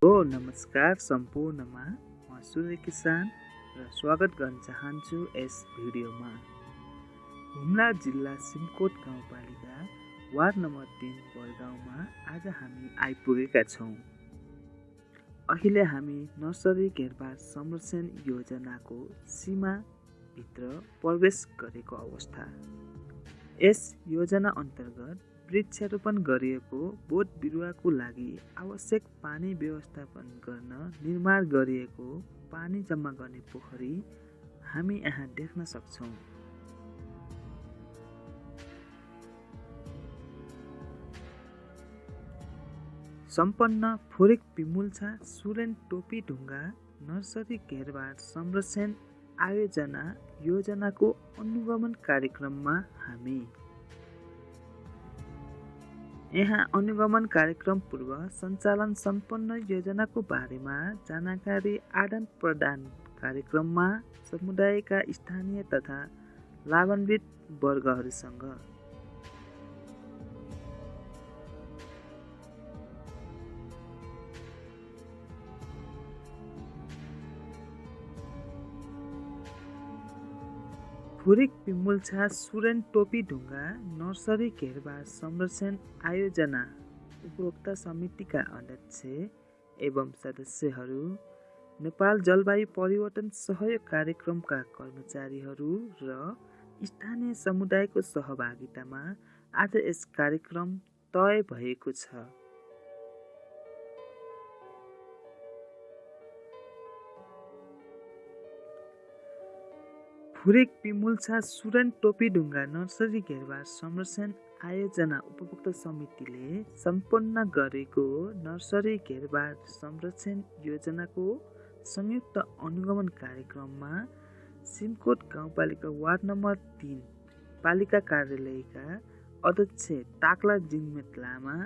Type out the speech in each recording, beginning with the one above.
नमस्कार सम्पूर्णमा म सूर्य किसान र स्वागत गर्न चाहन्छु यस भिडियोमा। हुम्ला जिल्ला सिमकोट गाउँपालिका वार्ड नम्बर 3 बलगाउँमा आज हामी आइपुगेका छौँ। अहिले हामी नर्सरी घेरबार संरक्षण योजनाको सीमाभित्र प्रवेश गरेको अवस्था। यस योजना अन्तर्गत वृक्षारोपण गरिएको बोट बिरुवाको लागि आवश्यक पानी व्यवस्थापन गर्न निर्माण गरिएको पानी जम्मा गर्ने पोखरी हामी यहाँ देख्न सक्छौँ। सम्पन्न फुरिक पिमुल्छा सुरेन टोपी ढुङ्गा नर्सरी घेरबार संरक्षण आयोजना योजनाको अनुगमन कार्यक्रममा हामी यहाँ अनुगमन कार्यक्रम पूर्व सञ्चालन सम्पन्न योजनाको बारेमा जानकारी आदान प्रदान कार्यक्रममा समुदायका स्थानीय तथा लाभान्वित वर्गहरूसँग फुरिक पिमुल्छा सुरेन टोपी ढुङ्गा नर्सरी घेरबार संरक्षण आयोजना उपभोक्ता समितिका अध्यक्ष एवं सदस्यहरू, नेपाल जलवायु परिवर्तन सहयोग कार्यक्रमका कर्मचारीहरू र स्थानीय समुदायको सहभागितामा आज यस कार्यक्रम तय भएको छ। फुरिक पिमुल्छा सुरेन टोपी ढुङ्गा नर्सरी घेरबार संरक्षण आयोजना उपभोक्ता समितिले सम्पन्न गरेको नर्सरी घेरबार संरक्षण योजनाको संयुक्त अनुगमन कार्यक्रममा सिमकोट गाउँपालिका वार्ड नम्बर 3 पालिका कार्यालयका अध्यक्ष टाक्ला जिङमेत लामा,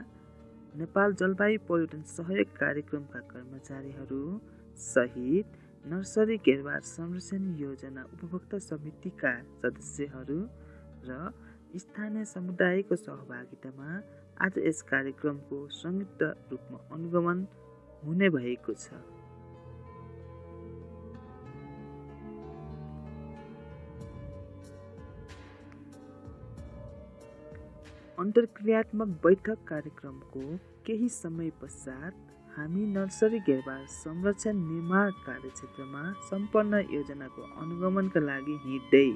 नेपाल जलवायु परिवर्तन सहयोग कार्यक्रमका कर्मचारीहरू सहित नर्सरी घेरबार संरक्षण योजना उपभोक्ता समितिका सदस्यहरू र स्थानीय समुदायको सहभागितामा आज यस कार्यक्रमको संयुक्त रूपमा अनुगमन हुने भएको छ। अन्तर्क्रियात्मक बैठक कार्यक्रमको केही समय पश्चात हामी नर्सरी घेरबार संरक्षण निर्माण कार्यक्षेत्रमा सम्पन्न योजनाको अनुगमनका लागि हिँड्दै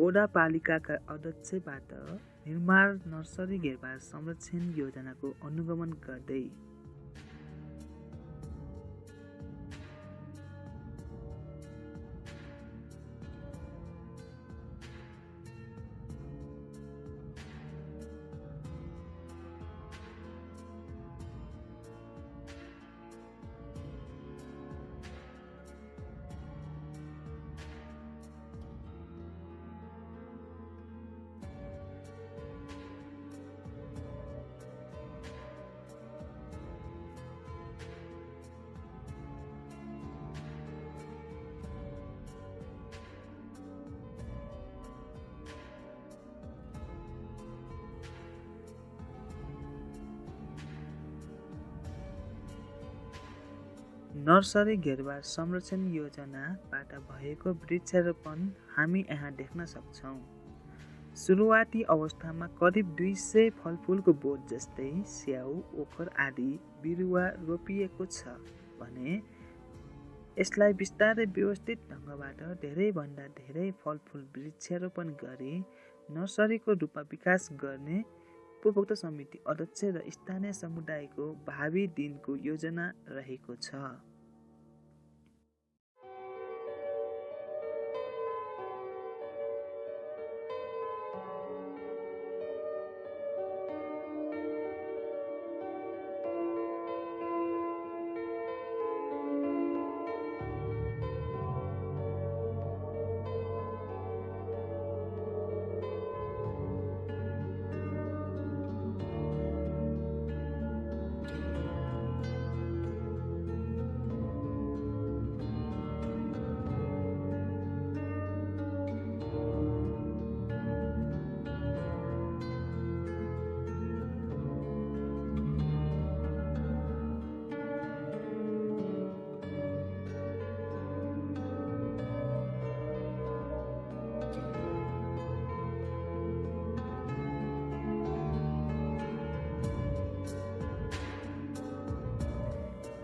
ओडा पालिकाका अध्यक्षबाट निर्माण नर्सरी घेरबार संरक्षण योजनाको अनुगमन गर्दै नर्सरी घेरबार संरक्षण योजनाबाट भएको वृक्षारोपण हामी यहाँ देख्न सक्छौँ। सुरुवाती अवस्थामा करिब 200 फलफुलको बोट जस्तै स्याउ, ओखर आदि बिरुवा रोपिएको छ भने यसलाई बिस्तारै व्यवस्थित ढङ्गबाट धेरैभन्दा धेरै फलफुल वृक्षारोपण गरी नर्सरीको रूपमा विकास गर्ने उपभोक्ता समिति अध्यक्ष र स्थानीय समुदायको भावी दिनको योजना रहेको छ।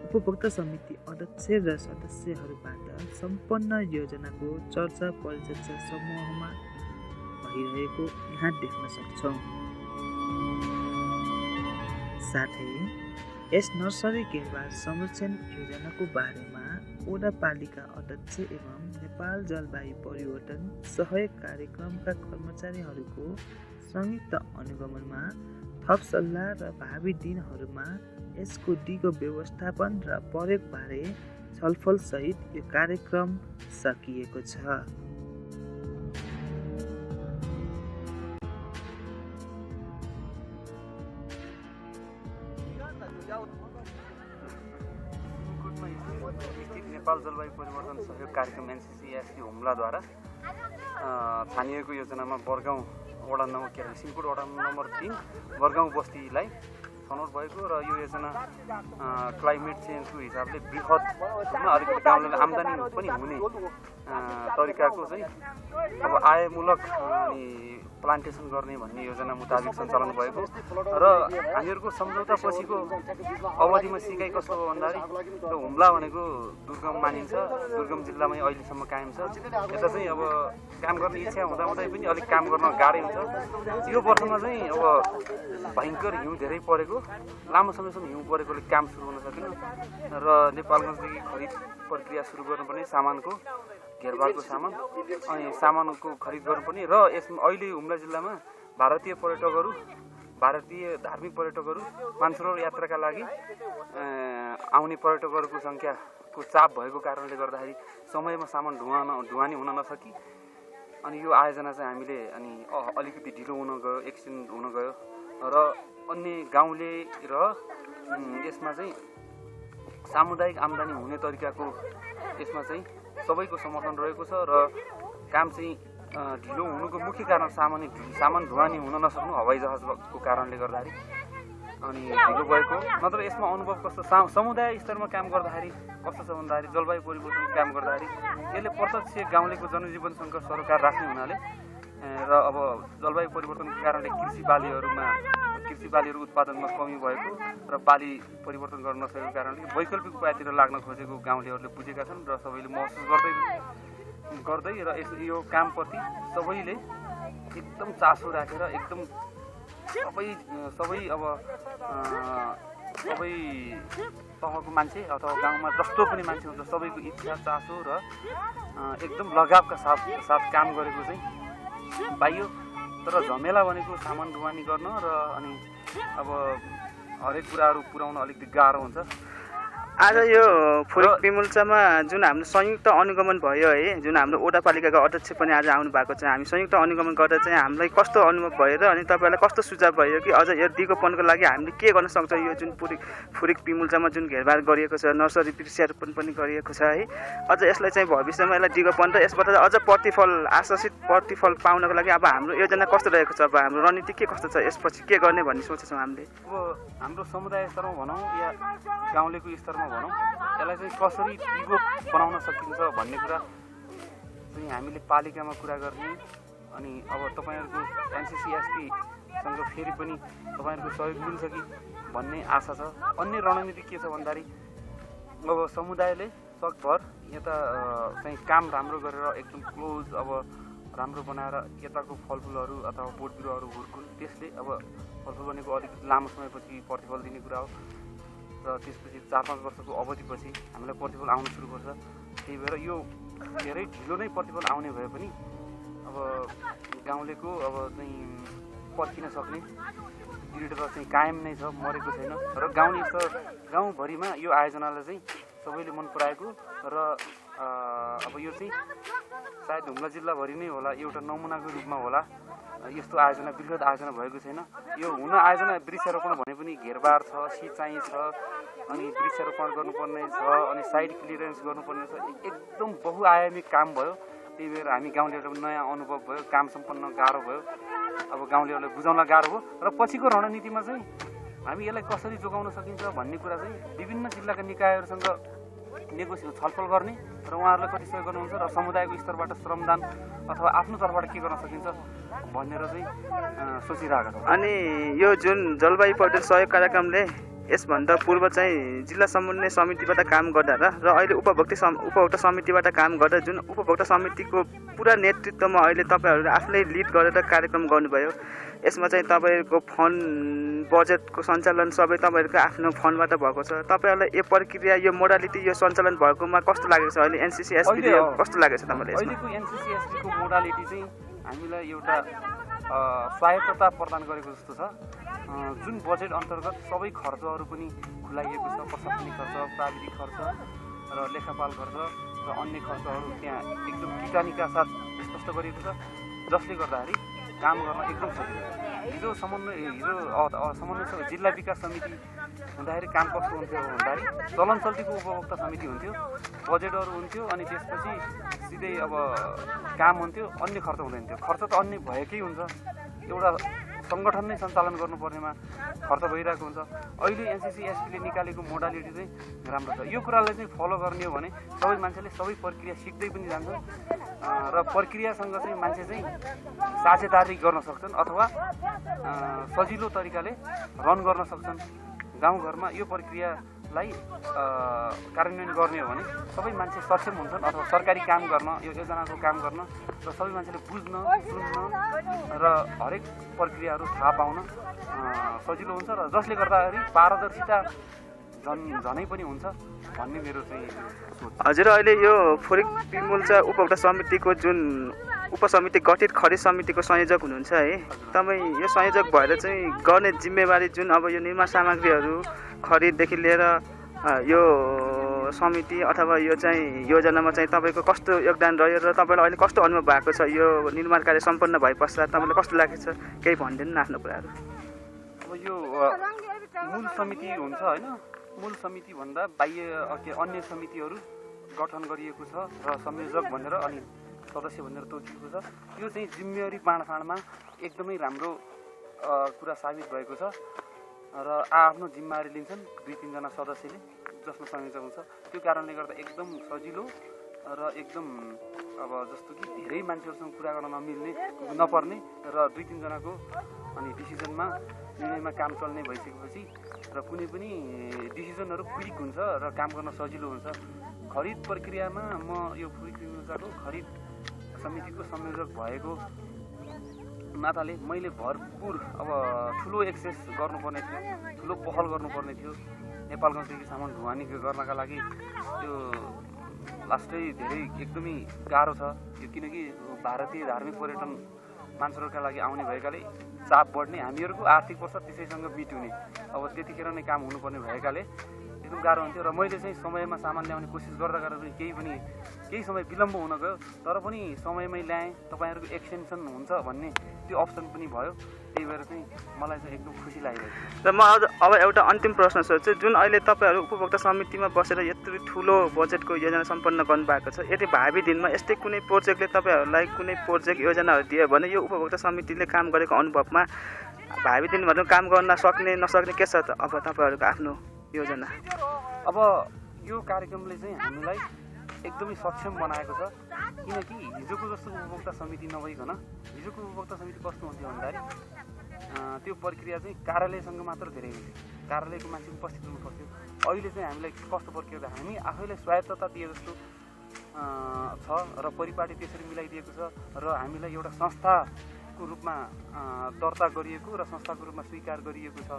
उपभोक्ता समिति अध्यक्ष र सदस्यहरूबाट सम्पन्न योजनाको चर्चा परिचर्चा समूहमा भइरहेको यहाँ देख्न सक्छौँ। साथै यस नर्सरी घेरबार संरक्षण योजनाको बारेमा ओडापालिका अध्यक्ष एवं नेपाल जलवायु परिवर्तन सहयोग कार्यक्रमका कर्मचारीहरूको संयुक्त अनुगमनमा थप सल्लाह र भावी दिनहरूमा यसको दिगो व्यवस्थापन र प्रयोगबारे छलफलसहित यो कार्यक्रम सकिएको छ। नेपाल जलवायु परिवर्तन सहयोग कार्यक्रम NCCSP हुम्लाद्वारा छानिएको योजनामा बरगाउँ वडा नम्बर सिमकुट वडा नम्बर 3 बरगाउँ बस्तीलाई छनौट भएको र यो योजना क्लाइमेट चेन्जको हिसाबले बृहत अलिकति गाउँले आम्दानी पनि हुने तरिकाको चाहिँ अब आयमूलक अनि प्लान्टेसन गर्ने भन्ने योजना मुताबिक सञ्चालन भएको र हामीहरूको सम्झौता पछिको अवधिमा सिकाइ कस्तो हो भन्दाखेरि त्यो हुम्ला भनेको दुर्गम मानिन्छ, दुर्गम जिल्लामै अहिलेसम्म कायम छ। यता चाहिँ अब काम गर्ने इच्छा हुँदाहुँदै पनि अलिक काम गर्न गाह्रै हुन्छ। यो वर्षमा चाहिँ अब भयङ्कर हिउँ धेरै परेको, लामो समयसम्म हिउँ परेकोले काम सुरु हुन सकेन र नेपालगञ्जदेखि खरिद प्रक्रिया सुरु गर्नुपर्ने सामानको घेरबारको सामान अनि सामानको खरिद गर्नुपर्ने र यसमा अहिले हुम्ला जिल्लामा भारतीय धार्मिक पर्यटकहरू मानसरोवर यात्राका लागि आउने पर्यटकहरूको सङ्ख्याको चाप भएको कारणले गर्दाखेरि समयमा सामान ढुवानी हुन नसकी अनि यो आयोजना चाहिँ हामीले अनि अलिकति ढिलो हुन गयो, एक्सटेन्ड हुन गयो र अन्य गाउँले र यसमा चाहिँ सामुदायिक आम्दानी हुने तरिकाको यसमा चाहिँ सबैको समर्थन रहेको छ र काम चाहिँ ढिलो हुनुको मुख्य कारण सामान ढुवानी हुन नसक्नु हवाईजहाजको कारणले गर्दाखेरि अनि ढिलो भएको। नत्र यसमा अनुभव कस्तो समुदाय स्तरमा काम गर्दाखेरि कस्तो छ भन्दाखेरि जलवायु परिवर्तनको काम गर्दाखेरि यसले प्रत्यक्ष गाउँलेको जनजीवनसँग सरोकार राख्ने हुनाले र अब जलवायु परिवर्तनको कारणले कृषि बालीहरू उत्पादनमा कमी भएको र बाली परिवर्तन गर्न नसकेको कारणले वैकल्पिक उपायतिर लाग्न खोजेको गाउँलेहरूले बुझेका छन् र सबैले महसुस गर्दै र यो कामप्रति सबैले एकदम चासो राखेर एकदम सबै तहको मान्छे अथवा गाउँमा जस्तो पनि मान्छे हुन्छ सबैको इच्छा चासो र एकदम लगावका साथ काम गरेको चाहिँ पाइयो। तर झमेला भनेको सामान ढुवानी गर्न र अनि अब हरेक कुराहरू पुर्याउन अलिकति गाह्रो हुन्छ। आज यो फुरिक पिमुल्चामा जुन हाम्रो संयुक्त अनुगमन भयो है, जुन हाम्रो ओडापालिकाका अध्यक्ष पनि आज आउनु भएको छ, हामी संयुक्त अनुगमन गर्दा चाहिँ हामीलाई कस्तो अनुभव भयो र अनि तपाईँलाई कस्तो सुझाव भयो कि अझ यो दिगोपनको लागि हामीले के गर्न सक्छ? यो जुन फुरिक पिमुल्चामा जुन घेरबार गरिएको छ, नर्सरी वृक्षारोपण पनि गरिएको छ है, अझ यसलाई चाहिँ भविष्यमा यसलाई दिगोपन र यसबाट अझ आशासित प्रतिफल पाउनको लागि अब हाम्रो योजना कस्तो रहेको छ, अब हाम्रो रणनीति के कस्तो छ, यसपछि के गर्ने भन्ने सोचेछौँ हामीले? अब हाम्रो समुदाय स्तरमा भनौँ या गाउँलेको स्तरमा भनौँ, यसलाई चाहिँ कसरी दिगो बनाउन सकिन्छ भन्ने कुरा चाहिँ हामीले पालिकामा कुरा गर्ने अनि अब तपाईँहरूको NCCSPसँग फेरि पनि तपाईँहरूको सहयोग मिल्छ कि भन्ने आशा छ। अन्य रणनीति के छ भन्दाखेरि अब समुदायले सकभर यता चाहिँ काम राम्रो गरेर एकदम क्लोज अब राम्रो बनाएर यताको फलफुलहरू अथवा बोट बिरुवाहरू हुर्कुन्, त्यसले अब फलफुल भनेको अलिक लामो समयपछि प्रतिफल दिने कुरा हो र त्यसपछि 4-5 वर्षको अवधिपछि हामीलाई प्रतिफल आउन सुरु गर्छ। त्यही भएर यो धेरै ढिलो नै प्रतिफल आउने भए पनि अब गाउँलेको अब चाहिँ पर्खिन सक्ने दृढता चाहिँ कायम नै छ, मरेको छैन र गाउँभरिमा यो आयोजनालाई चाहिँ सबैले मन पराएको र अब यो चाहिँ सायद हुम्ला जिल्लाभरि नै होला, एउटा नमुनाको रूपमा होला। यस्तो आयोजना बृहत आयोजना भएको छैन। यो हुन आयोजना वृक्षारोपण भने पनि घेरबार छ, सिँचाइ छ, अनि वृक्षारोपण गर्नुपर्ने छ, अनि साइड क्लियरेन्स गर्नुपर्ने छ, एकदम बहुआयामी काम भयो। त्यही भएर हामी गाउँलेहरूलाई नयाँ अनुभव भयो, काम सम्पन्न गाह्रो भयो, अब गाउँलेहरूलाई बुझाउन गाह्रो भयो र पछिको रणनीतिमा चाहिँ हामी यसलाई कसरी जोगाउन सकिन्छ भन्ने कुरा चाहिँ विभिन्न जिल्लाका निकायहरूसँग छलफल गर्ने र उहाँहरूलाई कति सहयोग गर्नुहुन्छ र समुदायको स्तरबाट श्रमदान अथवा आफ्नो तर्फबाट के गर्न सकिन्छ भनेर चाहिँ सोचिरहेका छौँ। अनि यो जुन जलवायु परिवर्तन सहयोग कार्यक्रमले यसभन्दा पूर्व चाहिँ जिल्ला समन्वय समितिबाट काम गर्दा र अहिले उपभोक्ता समितिबाट काम गर्दा जुन उपभोक्ता समितिको पुरा नेतृत्वमा अहिले तपाईँहरूले आफ्नै लिड गरेर कार्यक्रम गर्नुभयो। यसमा चाहिँ तपाईँहरूको फन्ड बजेटको सञ्चालन सबै तपाईँहरूको आफ्नो फन्डबाट भएको छ। तपाईँहरूलाई यो प्रक्रिया यो मोडालिटी यो सञ्चालन भएकोमा कस्तो लागेको छ? अहिले एनसीसी एसपीले कस्तो लागेको छ तपाईँलाई? अहिलेको एनसीसी एसपीको मोडालिटी चाहिँ हामीलाई एउटा स्वायत्तता प्रदान गरेको जस्तो छ। जुन बजेट अन्तर्गत सबै खर्चहरू पनि खुलाइएको छ। प्रशासनिक खर्च, प्राविधिक खर्च र लेखापाल खर्च र अन्य खर्चहरू त्यहाँ एकदम टिकानीका साथ स्पष्ट गरिएको छ, जसले गर्दाखेरि काम गर्न एकदम सजिलो। हिजो समन्वय जिल्ला विकास समिति हुँदाखेरि काम कस्तो हुन्थ्यो भन्दाखेरि चलन चल्तीको उपभोक्ता समिति हुन्थ्यो, बजेटहरू हुन्थ्यो, अनि त्यसपछि सिधै अब काम हुन्थ्यो, अन्य खर्च हुँदैन थियो। खर्च त अन्य भएकै हुन्छ, एउटा सङ्गठन नै सञ्चालन गर्नुपर्नेमा खर्च भइरहेको हुन्छ। अहिले एनसीसी एसपीले निकालेको मोडालिटी चाहिँ राम्रो छ। यो कुरालाई चाहिँ फलो गर्ने हो भने सबै मान्छेले सबै प्रक्रिया सिक्दै पनि जान्छन् र प्रक्रियासँग चाहिँ मान्छे चाहिँ साझेदारी गर्न सक्छन् अथवा सजिलो तरिकाले रन गर्न सक्छन्। गाउँघरमा यो प्रक्रियालाई कार्यान्वयन गर्ने हो भने सबै मान्छे सक्षम हुन्छन् अथवा सरकारी काम गर्न, यो योजनाको काम गर्न र सबै मान्छेले बुझ्न, सुन्न र हरेक प्रक्रियाहरू थाहा पाउन सजिलो हुन्छ र जसले गर्दाखेरि पारदर्शिता झनै पनि हुन्छ भन्ने मेरो चाहिँ सोच। हजुर, अहिले यो फुरिक पिमुल्चा उपभोक्ता समितिको जुन उपसमिति गठित खरिद समितिको संयोजक हुनुहुन्छ है, तपाईँ यो संयोजक भएर चाहिँ गर्ने जिम्मेवारी जुन अब यो निर्माण सामग्रीहरू खरिददेखि लिएर यो समिति अथवा यो चाहिँ योजनामा चाहिँ तपाईँको कस्तो योगदान रह्यो र तपाईँलाई अहिले कस्तो अनुभव भएको छ? यो निर्माण कार्य सम्पन्न भए पश्चात तपाईँलाई कस्तो लागेको छ? केही भनिदिनु न आफ्नो कुराहरू। अब यो मूल समिति हुन्छ होइन, मूल समिति भन्दा बाह्य अन्य समितिहरू गठन गरिएको छ र संयोजक भनेर अनि सदस्य भनेर तोकिएको छ। यो चाहिँ जिम्मेवारी बाँडफाँडमा एकदमै राम्रो कुरा साबित भएको छ र आफ्नो जिम्मेवारी लिन्छन् 2-3 जना सदस्यले, जसमा संयोजक हुन्छ। त्यो कारणले गर्दा एकदम सजिलो र एकदम अब जस्तो कि धेरै मान्छेहरूसँग कुरा गर्न नपर्ने र 2-3 जनाको अनि डिसिजनमा निर्णयमा काम चल्ने भइसकेपछि र कुनै पनि डिसिजनहरू क्विक हुन्छ र काम गर्न सजिलो हुन्छ। खरिद प्रक्रियामा म यो फुरिक पिमुल्चाको खरिद समितिको संयोजक भएको नाताले मैले भरपुर अब ठुलो एक्सेस गर्नुपर्ने थियो, ठुलो पहल गर्नुपर्ने थियो। नेपालगञ्जदेखि सामान ढुवानी गर्नका लागि त्यो लास्टै धेरै एकदमै गाह्रो छ यो, किनकि भारतीय धार्मिक पर्यटन मान्छेहरूका लागि आउने भएकाले चाप बढ्ने, हामीहरूको आर्थिक वर्ष त्यसैसँग बिट्युने, अब त्यतिखेर नै काम हुनुपर्ने भएकाले एकदम गाह्रो हुन्थ्यो। र मैले चाहिँ समयमा सामान ल्याउने कोसिस गर्दा पनि केही समय विलम्ब हुन गयो, तर पनि समयमै ल्याएँ। तपाईँहरूको एक्सटेन्सन हुन्छ भन्ने त्यो अप्सन पनि भयो, त्यही भएर चाहिँ मलाई चाहिँ एकदम खुसी लागिरहेको छ। र म अब एउटा अन्तिम प्रश्न सोध्छु, जुन अहिले तपाईँहरू उपभोक्ता समितिमा बसेर यत्रो ठुलो बजेटको योजना सम्पन्न गर्नुभएको छ, यदि भावी दिनमा यस्तै कुनै प्रोजेक्टले तपाईँहरूलाई कुनै प्रोजेक्ट योजनाहरू दियो भने यो उपभोक्ता समितिले काम गरेको अनुभवमा भावी दिनमा काम गर्न सक्ने नसक्ने के छ त अब तपाईँहरूको आफ्नो योजना? अब यो कार्यक्रमले चाहिँ हामीलाई एकदमै सक्षम बनाएको छ, किनकि हिजोको जस्तो उपभोक्ता समिति नभइकन हिजोको उपभोक्ता समिति कस्तो हुन्थ्यो भन्दाखेरि त्यो प्रक्रिया चाहिँ कार्यालयसँग मात्र धेरै हुन्थ्यो, कार्यालयको मान्छे उपस्थित हुनु पर्थ्यो। अहिले चाहिँ हामीलाई कस्तो प्रक्रिया, हामी आफैलाई स्वायत्तता दिए जस्तो छ र परिपाटी त्यसरी मिलाइदिएको छ र हामीलाई एउटा संस्थाको रूपमा दर्ता गरिएको र संस्थाको रूपमा स्वीकार गरिएको छ।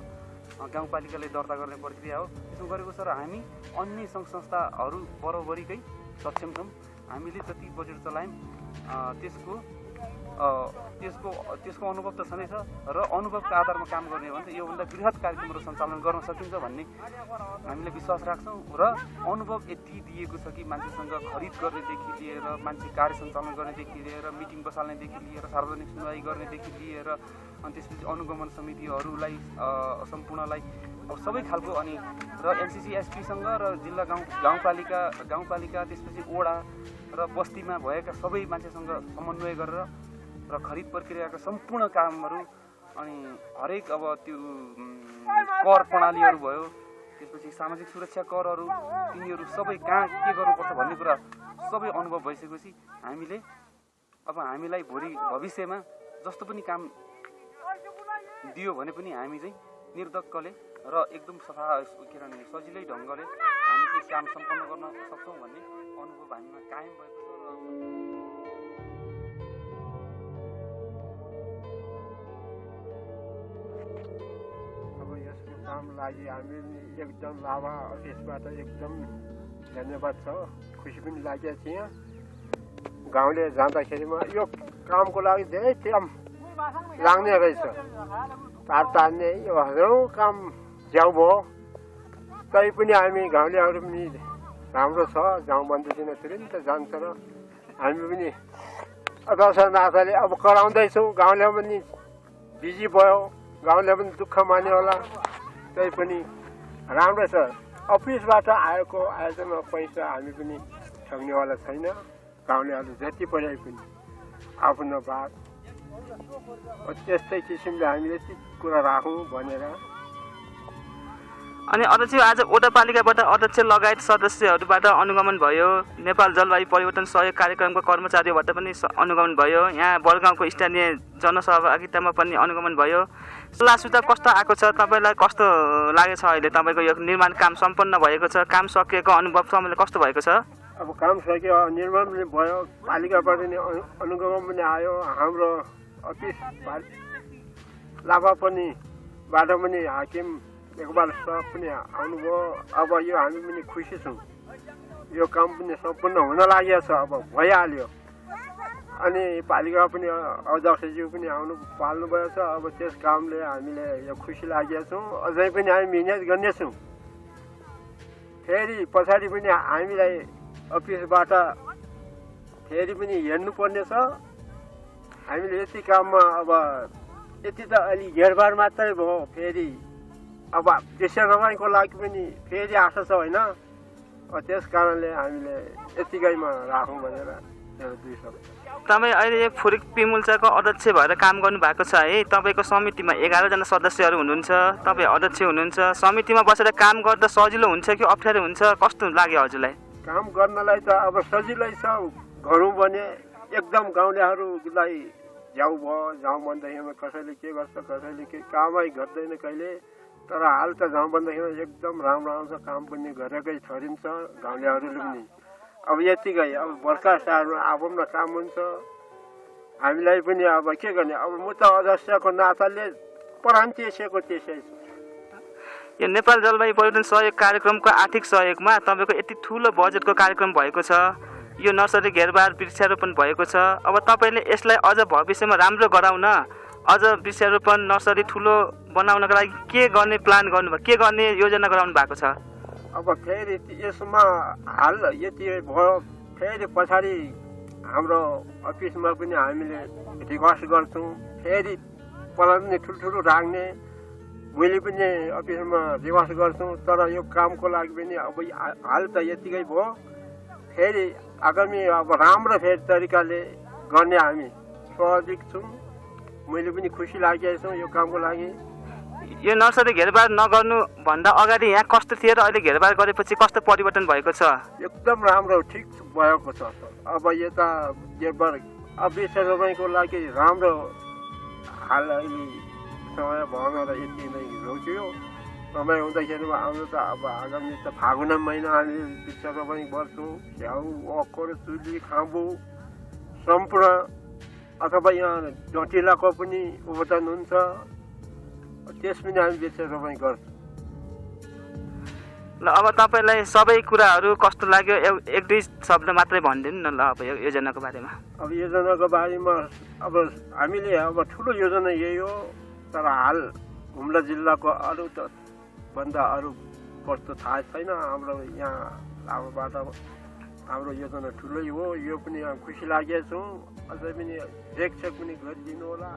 गाउँपालिकाले दर्ता गर्ने प्रक्रिया हो, त्यसो गरेको छ र हामी अन्य सङ्घ संस्थाहरू बराबरीकै सक्षम छौँ। हामीले जति बजेट चलायौँ त्यसको अनुभव त छँदैछ र अनुभवको आधारमा काम गर्ने हो भने योभन्दा बृहत कार्यक्रमहरू सञ्चालन गर्न सकिन्छ भन्ने हामीले विश्वास राख्छौँ र अनुभव यति दिएको छ कि मान्छेसँग खरिद गर्नेदेखि लिएर मान्छे कार्य सञ्चालन गर्नेदेखि लिएर मिटिङ बसाल्नेदेखि लिएर सार्वजनिक सुनवाई गर्नेदेखि लिएर अनि त्यसपछि अनुगमन समितिहरूलाई सम्पूर्णलाई अब सबै खालको अनि र एनसीसी एसपीसँग र जिल्ला गाउँपालिका त्यसपछि वडा र बस्तीमा भएका सबै मान्छेसँग समन्वय गरेर र खरिद प्रक्रियाका सम्पूर्ण कामहरू अनि हरेक अब त्यो कर प्रणालीहरू भयो, त्यसपछि सामाजिक सुरक्षा करहरू, तिनीहरू सबै कहाँ के गर्नुपर्छ भन्ने कुरा सबै अनुभव भइसकेपछि हामीलाई भोलि भविष्यमा जस्तो पनि काम दियो भने पनि हामी चाहिँ निर्धक्कले र एकदम सफा के अरे सजिलै ढङ्गले हामी चाहिँ काम सम्पन्न गर्न सक्छौँ भन्ने अनुभव हामीमा कायम भएको छ। अब यसको काम लागि हामी एकदम लाभा अफिसबाट एकदम धन्यवाद छ, खुसी पनि लागेको थियो। गाउँले जाँदाखेरिमा यो कामको लागि धेरै टाइम लाग्ने रहेछ, तार तान्ने यो हजारौँ काम ज्याउ भयो। तै पनि हामी गाउँलेहरू पनि राम्रो छ, जाउँ भन्दैछौँ तुरुन्त जान्छ र हामी पनि दर्शन नाथले अब कराउँदैछौँ। गाउँले पनि बिजी भयो, गाउँले पनि दुःख मान्यो होला, तै पनि राम्रो छ। अफिसबाट आएको आयोजना पैसा हामी पनि ठग्नेवाला छैन। गाउँलेहरू जति पढाइ पनि आफ्नो बात त्यस्तै किसिमले हामी यति कुरा राखौँ भनेर। अनि अध्यक्ष आज वडापालिकाबाट अध्यक्ष लगायत सदस्यहरूबाट अनुगमन भयो, नेपाल जलवायु परिवर्तन सहयोग कार्यक्रमको कर्मचारीबाट पनि अनुगमन भयो, यहाँ बडगाउँको स्थानीय जनसहभागितामा पनि अनुगमन भयो। सल्लाह सुझाव कस्तो आएको छ, तपाईँलाई कस्तो लागेको छ? अहिले तपाईँको यो निर्माण काम सम्पन्न भएको छ, काम सकिएको अनुभव तपाईँलाई कस्तो भएको छ? अब काम सक्यो, निर्माण पनि भयो, पालिकाबाट नि अनुगमन पनि आयो, हाम्रो अफिस लाभा पनि बाट पनि हाकिम एकबार सब पनि आउनुभयो। अब यो हामी पनि खुसी छौँ, यो काम पनि सम्पूर्ण हुन लागेको छ, अब भइहाल्यो। अनि पालिका पनि अध्यक्षज्यू पनि आउनु पाल्नुभएको छ। अब त्यस कामले हामीले यो खुसी लागेका छौँ, अझै पनि हामी मिहिनेत गर्नेछौँ। फेरि पछाडि पनि हामीलाई अफिसबाट फेरि पनि हेर्नुपर्ने छ। हामीले यति काममा अब यति त अलि घेरबार मात्रै भयो, फेरि अब त्यसै नभएको लागि पनि फेरि आशा छ होइन। त्यस कारणले हामीले यतिकैमा राखौँ भनेर मेरो 2 शब्द। तपाईँ अहिले यो फुरिक पिमुल्चाको अध्यक्ष भएर काम गर्नुभएको छ है। तपाईँको समितिमा 11 जना सदस्यहरू हुनुहुन्छ, तपाईँ अध्यक्ष हुनुहुन्छ। समितिमा बसेर काम गर्दा सजिलो हुन्छ कि अप्ठ्यारो हुन्छ, कस्तो लाग्यो हजुरलाई? काम गर्नलाई त अब सजिलै छ, गरौँ भने एकदम गाउँलेहरूलाई जाउँ भयो, जाउँ भन्दाखेरि कसैले के गर्छ, कसैले के कामै गर्दैन कहिले। तर हाल त जाउँ भन्दाखेरि एकदम राम्रो आउँछ, काम पनि गरेकै ठहरिन्छ गाउँलेहरूले पनि। अब यतिकै अब बर्खा सारमा आफ्नो काम हुन्छ, हामीलाई पनि अब के गर्ने। अब म त अध्यक्षको नाताले प्राण त्यसैको त्यसै छ। यो नेपाल जलवायु परिवर्तन सहयोग कार्यक्रमको आर्थिक सहयोगमा तपाईँको यति ठुलो बजेटको कार्यक्रम भएको छ, यो नर्सरी घेरबार वृक्षारोपण भएको छ। अब तपाईँले यसलाई अझ भविष्यमा राम्रो गराउन, अझ वृक्षारोपण नर्सरी ठुलो बनाउनको लागि के गर्ने प्लान गर्नुभयो, के गर्ने योजना गराउनु भएको छ? अब फेरि यसमा हाल यति भयो, फेरि पछाडि हाम्रो अफिसमा पनि हामीले रिक्वेस्ट गर्छौँ, फेरि प्लान पनि ठुल्ठुलो राख्ने मैले पनि अफिसमा रिक्वेस्ट गर्छौँ। तर यो कामको लागि पनि अब हाल त यतिकै भयो, फेरि आगामी अब राम्रो फेरि तरिकाले गर्ने हामी स्वाभाविक छौँ। मैले पनि खुसी लागेको छु यो कामको लागि। यो नर्सरी घेरबार नगर्नु भन्दा अगाडि यहाँ कस्तो थियो र अहिले घेरबार गरेपछि कस्तो परिवर्तन भएको छ? एकदम राम्रो ठिक भएको छ। अब यता घेरबार अब वृक्षारोपणको लागि राम्रो हाल अहिले समय भएन र यति नै रोक्यो। समय हुँदाखेरिमा आउनु त अब आगामी त फागुन महिना हामी वृक्षारोपण गर्छौँ। स्याउ, अखर, चुली, खाँबु सम्पूर्ण अथवा यहाँ डटिलाको पनि उपदान हुन्छ, त्यस पनि हामी वृक्षारोपण गर्छौँ। ल अब तपाईँलाई सबै कुराहरू कस्तो लाग्यो 1-2 शब्द मात्रै भनिदिनु न ल अब यो योजनाको बारेमा। अब योजनाको बारेमा अब हामीले अब ठुलो योजना यही हो, तर हाल हुम्ला जिल्लाको अरू त भन्दा अरू कस्तो थाहा छैन। हाम्रो यहाँ लाभाबाट हाम्रो योजना ठुलै हो, यो पनि खुसी लागेको छौँ। अझै पनि रेखसेख पनि गरिदिनु होला।